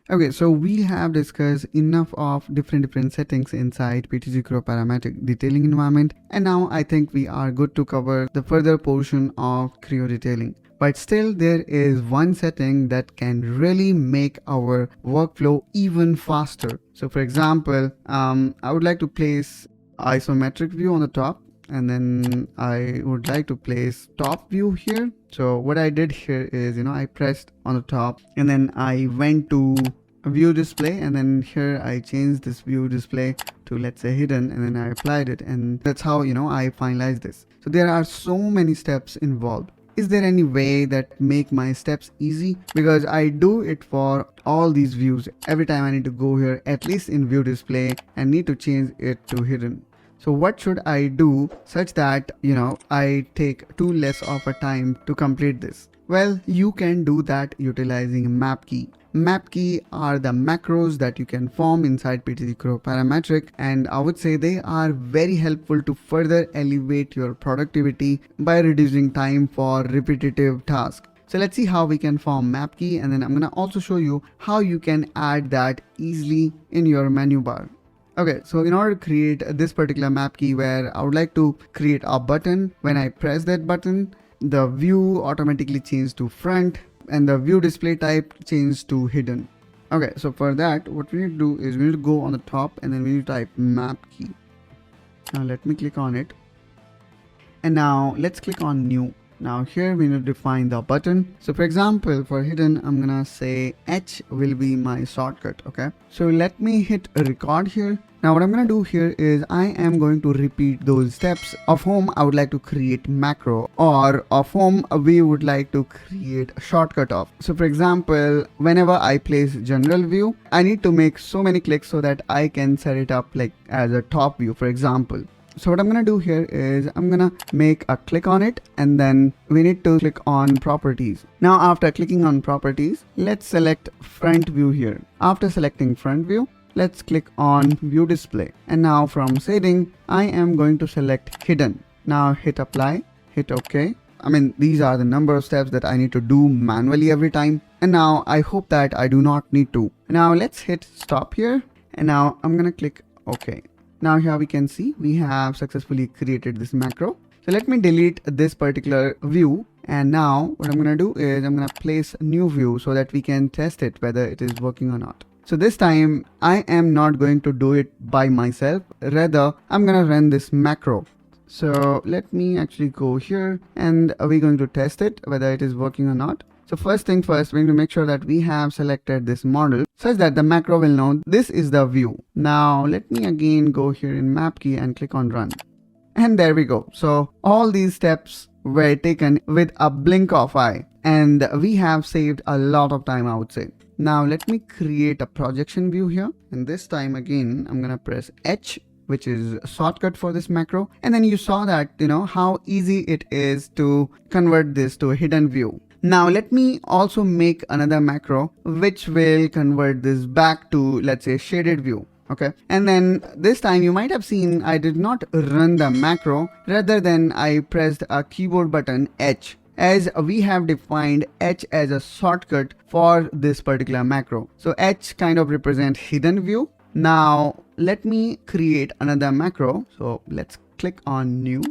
Okay, so we have discussed enough of different settings inside PTC Creo Parametric detailing environment, and now I think we are good to cover the further portion of Creo detailing. But still, there is one setting that can really make our workflow even faster. So for example, I would like to place isometric view on the top, and then I would like to place top view here. So what I did here is, I pressed on the top and then I went to view display, and then here I changed this view display to, let's say, hidden, and then I applied it, and that's how I finalized this. So there are so many steps involved. Is there any way that make my steps easy? Because I do it for all these views. Every time I need to go here, at least in view display, and need to change it to hidden. So what should I do such that, I take too less of a time to complete this? Well, you can do that utilizing map key. Map key are the macros that you can form inside PTC Creo Parametric, and I would say they are very helpful to further elevate your productivity by reducing time for repetitive tasks. So let's see how we can form map key, and then I'm gonna also show you how you can add that easily in your menu bar. Okay, so in order to create this particular map key, where I would like to create a button, when I press that button, the view automatically changes to front and the view display type changes to hidden. Okay, so for that, what we need to do is we need to go on the top and then we need to type map key. Now let me click on it. And now let's click on new. Now here we need to define the button. So for example, for hidden, I'm gonna say H will be my shortcut. Okay, so let me hit record here. Now what I'm gonna do here is I am going to repeat those steps of whom I would like to create macro, or of whom we would like to create a shortcut of. So for example, whenever I place general view, I need to make so many clicks so that I can set it up like as a top view, for example. So what I'm gonna do here is I'm gonna make a click on it, and then we need to click on properties. Now after clicking on properties, let's select front view here. After selecting front view, let's click on view display, and now from setting I am going to select hidden. Now hit apply, hit OK. I mean, these are the number of steps that I need to do manually every time, and now I hope that I do not need to. Now let's hit stop here, and now I'm gonna click OK. Now here we can see we have successfully created this macro. So let me delete this particular view, and now what I'm gonna do is I'm gonna place a new view so that we can test it whether it is working or not. So this time I am not going to do it by myself, rather I'm gonna run this macro. So let me actually go here, and we're going to test it whether it is working or not. So first thing first, we need to make sure that we have selected this model such that the macro will know this is the view. Now let me again go here in map key and click on run. And there we go. So all these steps were taken with a blink of eye, and we have saved a lot of time, I would say. Now let me create a projection view here, and this time again I'm gonna press H, which is a shortcut for this macro, and then you saw that how easy it is to convert this to a hidden view. Now let me also make another macro which will convert this back to, let's say, shaded view. Okay, and then this time you might have seen I did not run the macro, rather than I pressed a keyboard button H, as we have defined H as a shortcut for this particular macro. So H kind of represents hidden view. Now let me create another macro. So let's click on new.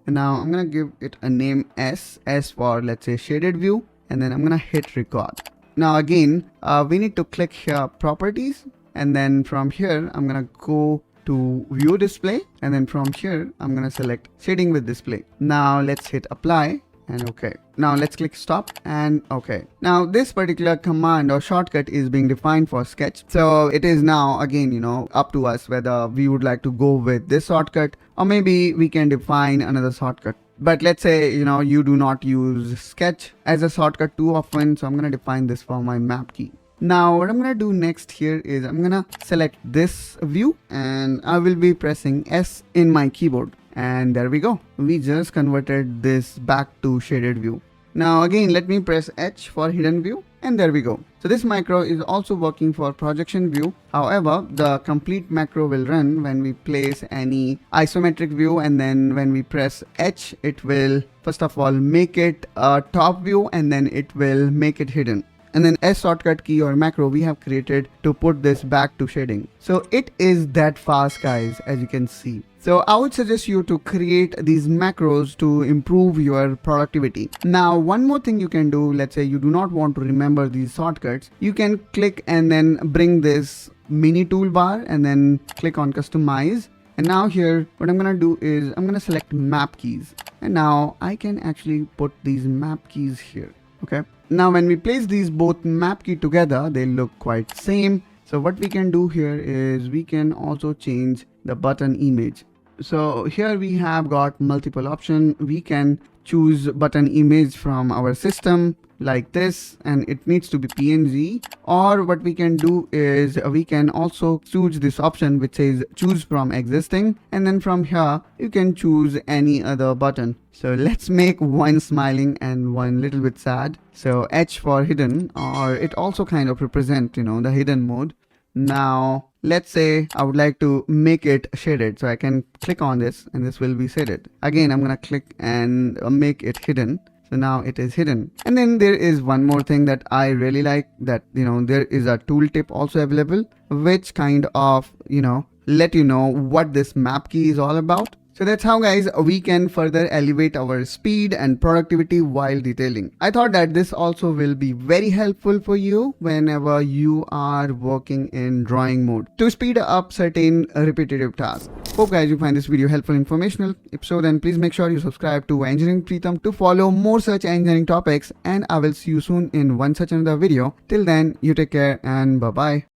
And now I'm gonna give it a name S for, let's say, shaded view, and then I'm gonna hit record. Now again, we need to click here properties, and then from here I'm gonna go to view display, and then from here I'm gonna select shading with display. Now let's hit apply and OK. Now let's click stop and OK. Now this particular command or shortcut is being defined for sketch. So it is now again, up to us whether we would like to go with this shortcut, or maybe we can define another shortcut. But let's say, you do not use sketch as a shortcut too often. So I'm going to define this for my map key. Now what I'm going to do next here is I'm going to select this view, and I will be pressing S in my keyboard. And there we go. We just converted this back to shaded view. Now again, let me press H for hidden view, and there we go. So this macro is also working for projection view. However, the complete macro will run when we place any isometric view, and then when we press H, it will first of all make it a top view, and then it will make it hidden. and then S shortcut key or macro we have created to put this back to shading. So it is that fast, guys, as you can see. So I would suggest you to create these macros to improve your productivity. Now, one more thing you can do, let's say you do not want to remember these shortcuts, you can click and then bring this mini toolbar and then click on customize. And now here, what I'm gonna do is I'm gonna select map keys. And now I can actually put these map keys here, okay? Now, when we place these both map key together, they look quite same. So what we can do here is we can also change the button image. So here we have got multiple options. We can choose button image from our system like this, and it needs to be PNG. Or what we can do is we can also choose this option which says choose from existing, and then from here you can choose any other button. So let's make one smiling and one little bit sad. So H for hidden, or it also kind of represent, you know, the hidden mode. Now let's say I would like to make it shaded, so I can click on this and this will be shaded. Again, I'm gonna click and make it hidden. So now it is hidden. And then there is one more thing that I really like, that, you know, there is a tooltip also available, which kind of, you know, let you know what this map key is all about. So that's how, guys, we can further elevate our speed and productivity while detailing. I thought that this also will be very helpful for you whenever you are working in drawing mode to speed up certain repetitive tasks. Hope, guys, you find this video helpful and informational. If so, then please make sure you subscribe to Engineering Pritam to follow more such engineering topics, and I will see you soon in one such another video. Till then, you take care and bye-bye.